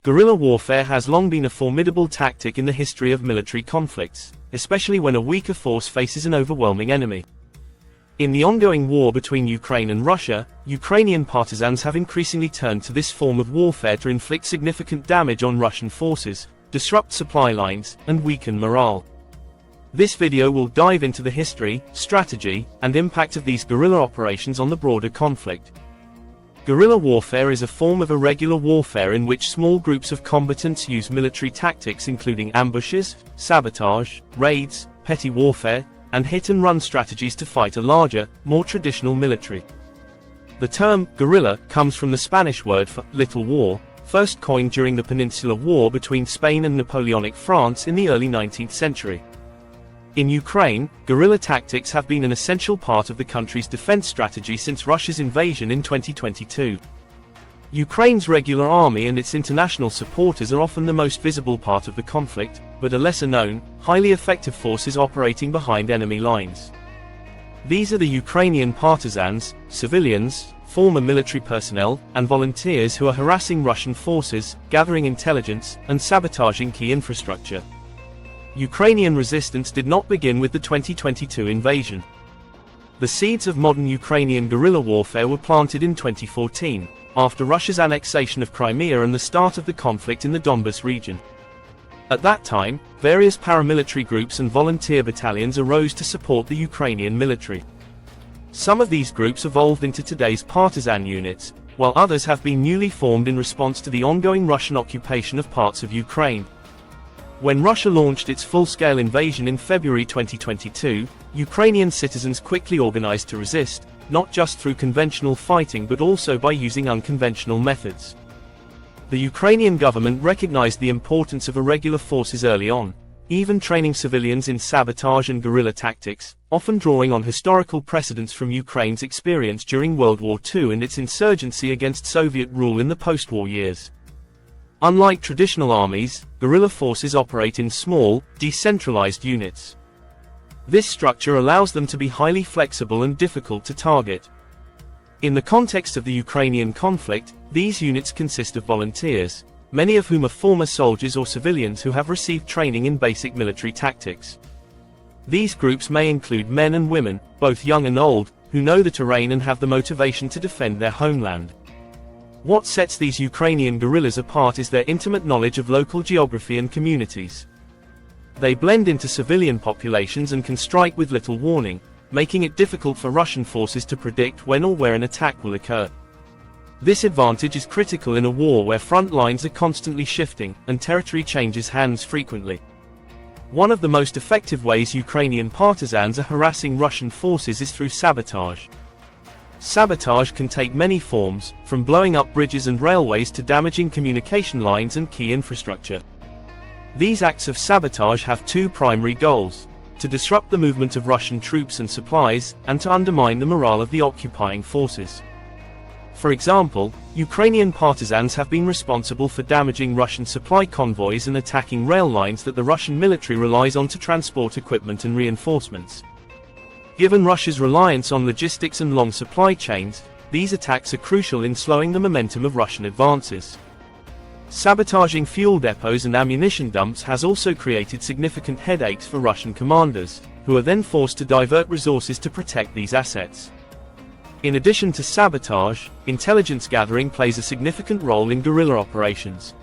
Guerrilla warfare has long been a formidable tactic in the history of military conflicts, especially when a weaker force faces an overwhelming enemy. In the ongoing war between Ukraine and Russia, Ukrainian partisans have increasingly turned to this form of warfare to inflict significant damage on Russian forces, disrupt supply lines, and weaken morale. This video will dive into the history, strategy, and impact of these guerrilla operations on the broader conflict. Guerrilla warfare is a form of irregular warfare in which small groups of combatants use military tactics including ambushes, sabotage, raids, petty warfare, and hit-and-run strategies to fight a larger, more traditional military. The term guerrilla comes from the Spanish word for little war, first coined during the Peninsular War between Spain and Napoleonic France in the early 19th century. In Ukraine, guerrilla tactics have been an essential part of the country's defense strategy since Russia's invasion in 2022. Ukraine's regular army and its international supporters are often the most visible part of the conflict, but are lesser-known, highly effective forces operating behind enemy lines. These are the Ukrainian partisans, civilians, former military personnel, and volunteers who are harassing Russian forces, gathering intelligence, and sabotaging key infrastructure. Ukrainian resistance did not begin with the 2022 invasion. The seeds of modern Ukrainian guerrilla warfare were planted in 2014, after Russia's annexation of Crimea and the start of the conflict in the Donbas region. At that time, various paramilitary groups and volunteer battalions arose to support the Ukrainian military. Some of these groups evolved into today's partisan units, while others have been newly formed in response to the ongoing Russian occupation of parts of Ukraine. When Russia launched its full-scale invasion in February 2022, Ukrainian citizens quickly organized to resist, not just through conventional fighting but also by using unconventional methods. The Ukrainian government recognized the importance of irregular forces early on, even training civilians in sabotage and guerrilla tactics, often drawing on historical precedents from Ukraine's experience during World War II and its insurgency against Soviet rule in the post-war years. Unlike traditional armies, guerrilla forces operate in small, decentralized units. This structure allows them to be highly flexible and difficult to target. In the context of the Ukrainian conflict, these units consist of volunteers, many of whom are former soldiers or civilians who have received training in basic military tactics. These groups may include men and women, both young and old, who know the terrain and have the motivation to defend their homeland. What sets these Ukrainian guerrillas apart is their intimate knowledge of local geography and communities. They blend into civilian populations and can strike with little warning, making it difficult for Russian forces to predict when or where an attack will occur. This advantage is critical in a war where front lines are constantly shifting, and territory changes hands frequently. One of the most effective ways Ukrainian partisans are harassing Russian forces is through sabotage. Sabotage can take many forms, from blowing up bridges and railways to damaging communication lines and key infrastructure. These acts of sabotage have two primary goals: to disrupt the movement of Russian troops and supplies, and to undermine the morale of the occupying forces. For example, Ukrainian partisans have been responsible for damaging Russian supply convoys and attacking rail lines that the Russian military relies on to transport equipment and reinforcements. Given Russia's reliance on logistics and long supply chains, these attacks are crucial in slowing the momentum of Russian advances. Sabotaging fuel depots and ammunition dumps has also created significant headaches for Russian commanders, who are then forced to divert resources to protect these assets. In addition to sabotage, intelligence gathering plays a significant role in guerrilla operations.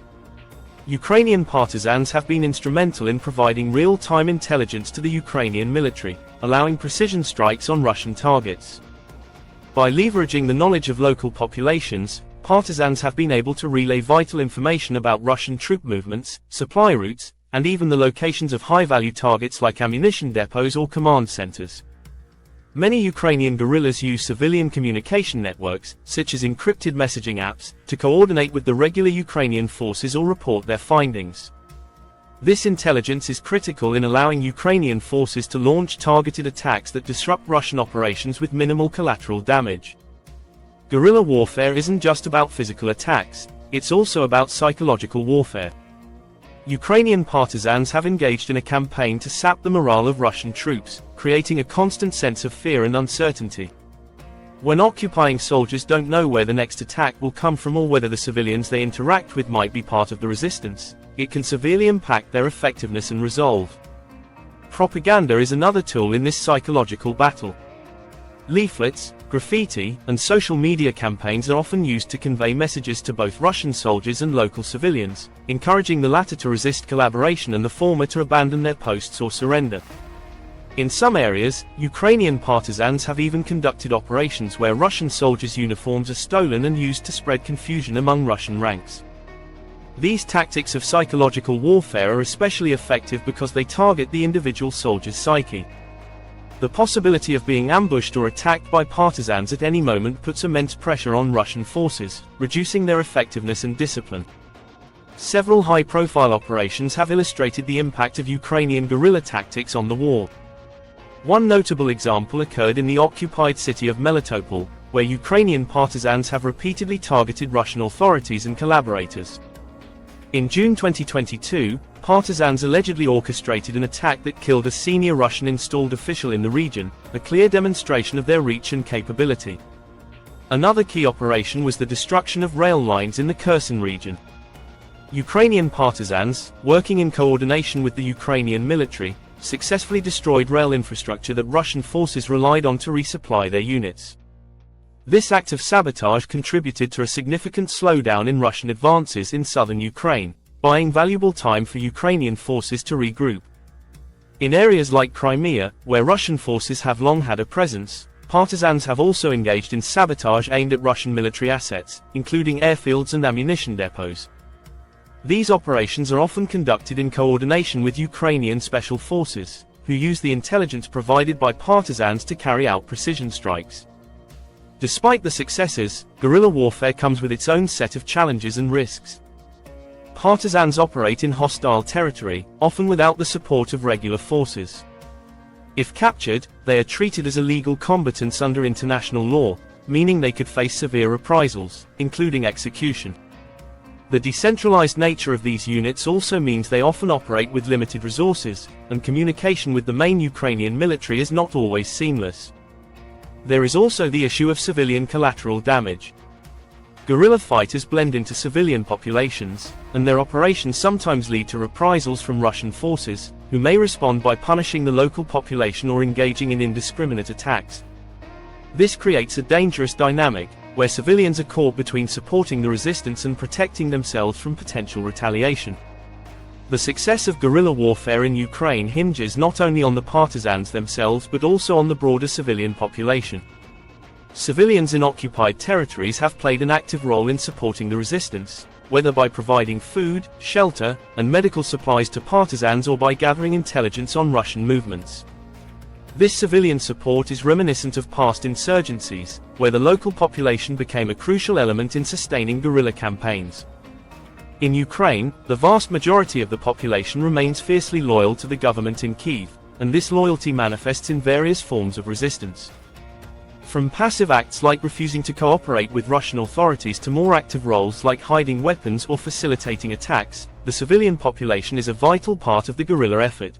Ukrainian partisans have been instrumental in providing real-time intelligence to the Ukrainian military, allowing precision strikes on Russian targets. By leveraging the knowledge of local populations, partisans have been able to relay vital information about Russian troop movements, supply routes, and even the locations of high-value targets like ammunition depots or command centers. Many Ukrainian guerrillas use civilian communication networks, such as encrypted messaging apps, to coordinate with the regular Ukrainian forces or report their findings. This intelligence is critical in allowing Ukrainian forces to launch targeted attacks that disrupt Russian operations with minimal collateral damage. Guerrilla warfare isn't just about physical attacks, it's also about psychological warfare. Ukrainian partisans have engaged in a campaign to sap the morale of Russian troops, creating a constant sense of fear and uncertainty. When occupying soldiers don't know where the next attack will come from or whether the civilians they interact with might be part of the resistance, it can severely impact their effectiveness and resolve. Propaganda is another tool in this psychological battle. Leaflets, graffiti, and social media campaigns are often used to convey messages to both Russian soldiers and local civilians, encouraging the latter to resist collaboration and the former to abandon their posts or surrender. In some areas, Ukrainian partisans have even conducted operations where Russian soldiers' uniforms are stolen and used to spread confusion among Russian ranks. These tactics of psychological warfare are especially effective because they target the individual soldier's psyche. The possibility of being ambushed or attacked by partisans at any moment puts immense pressure on Russian forces, reducing their effectiveness and discipline. Several high-profile operations have illustrated the impact of Ukrainian guerrilla tactics on the war. One notable example occurred in the occupied city of Melitopol, where Ukrainian partisans have repeatedly targeted Russian authorities and collaborators. In June 2022, partisans allegedly orchestrated an attack that killed a senior Russian installed official in the region, a clear demonstration of their reach and capability. Another key operation was the destruction of rail lines in the Kherson region. Ukrainian partisans, working in coordination with the Ukrainian military, successfully destroyed rail infrastructure that Russian forces relied on to resupply their units. This act of sabotage contributed to a significant slowdown in Russian advances in southern Ukraine, buying valuable time for Ukrainian forces to regroup. In areas like Crimea, where Russian forces have long had a presence, partisans have also engaged in sabotage aimed at Russian military assets, including airfields and ammunition depots. These operations are often conducted in coordination with Ukrainian special forces, who use the intelligence provided by partisans to carry out precision strikes. Despite the successes, guerrilla warfare comes with its own set of challenges and risks. Partisans operate in hostile territory, often without the support of regular forces. If captured, they are treated as illegal combatants under international law, meaning they could face severe reprisals, including execution. The decentralized nature of these units also means they often operate with limited resources, and communication with the main Ukrainian military is not always seamless. There is also the issue of civilian collateral damage. Guerrilla fighters blend into civilian populations, and their operations sometimes lead to reprisals from Russian forces, who may respond by punishing the local population or engaging in indiscriminate attacks. This creates a dangerous dynamic, where civilians are caught between supporting the resistance and protecting themselves from potential retaliation. The success of guerrilla warfare in Ukraine hinges not only on the partisans themselves but also on the broader civilian population. Civilians in occupied territories have played an active role in supporting the resistance, whether by providing food, shelter, and medical supplies to partisans or by gathering intelligence on Russian movements. This civilian support is reminiscent of past insurgencies, where the local population became a crucial element in sustaining guerrilla campaigns. In Ukraine, the vast majority of the population remains fiercely loyal to the government in Kyiv, and this loyalty manifests in various forms of resistance. From passive acts like refusing to cooperate with Russian authorities to more active roles like hiding weapons or facilitating attacks, the civilian population is a vital part of the guerrilla effort.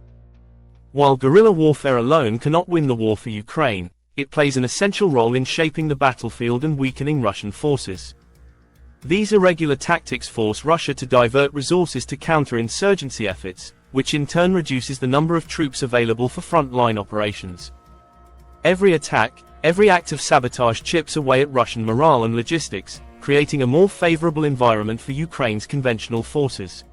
While guerrilla warfare alone cannot win the war for Ukraine, it plays an essential role in shaping the battlefield and weakening Russian forces. These irregular tactics force Russia to divert resources to counter-insurgency efforts, which in turn reduces the number of troops available for front-line operations. Every attack, every act of sabotage chips away at Russian morale and logistics, creating a more favorable environment for Ukraine's conventional forces.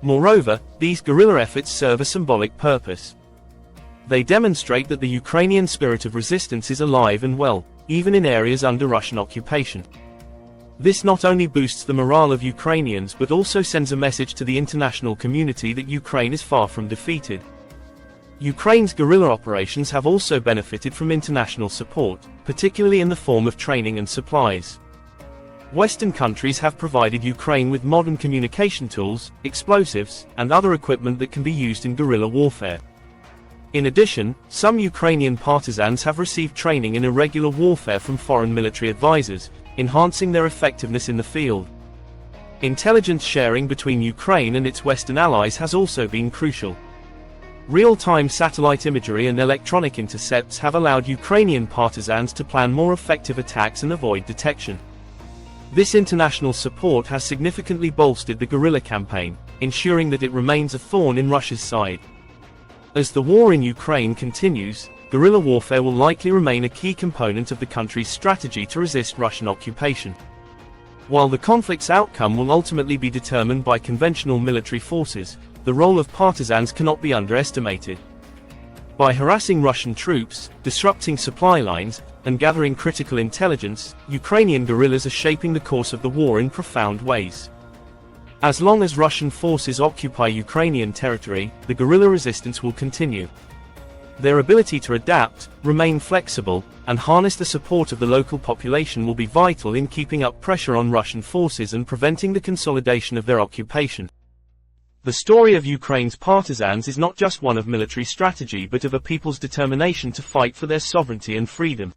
Moreover, these guerrilla efforts serve a symbolic purpose. They demonstrate that the Ukrainian spirit of resistance is alive and well, even in areas under Russian occupation. This not only boosts the morale of Ukrainians but also sends a message to the international community that Ukraine is far from defeated. Ukraine's guerrilla operations have also benefited from international support, particularly in the form of training and supplies. Western countries have provided Ukraine with modern communication tools, explosives, and other equipment that can be used in guerrilla warfare. In addition, some Ukrainian partisans have received training in irregular warfare from foreign military advisors, enhancing their effectiveness in the field. Intelligence sharing between Ukraine and its Western allies has also been crucial. Real-time satellite imagery and electronic intercepts have allowed Ukrainian partisans to plan more effective attacks and avoid detection. This international support has significantly bolstered the guerrilla campaign, ensuring that it remains a thorn in Russia's side. As the war in Ukraine continues, guerrilla warfare will likely remain a key component of the country's strategy to resist Russian occupation. While the conflict's outcome will ultimately be determined by conventional military forces, the role of partisans cannot be underestimated. By harassing Russian troops, disrupting supply lines, and gathering critical intelligence, Ukrainian guerrillas are shaping the course of the war in profound ways. As long as Russian forces occupy Ukrainian territory, the guerrilla resistance will continue. Their ability to adapt, remain flexible, and harness the support of the local population will be vital in keeping up pressure on Russian forces and preventing the consolidation of their occupation. The story of Ukraine's partisans is not just one of military strategy but of a people's determination to fight for their sovereignty and freedom.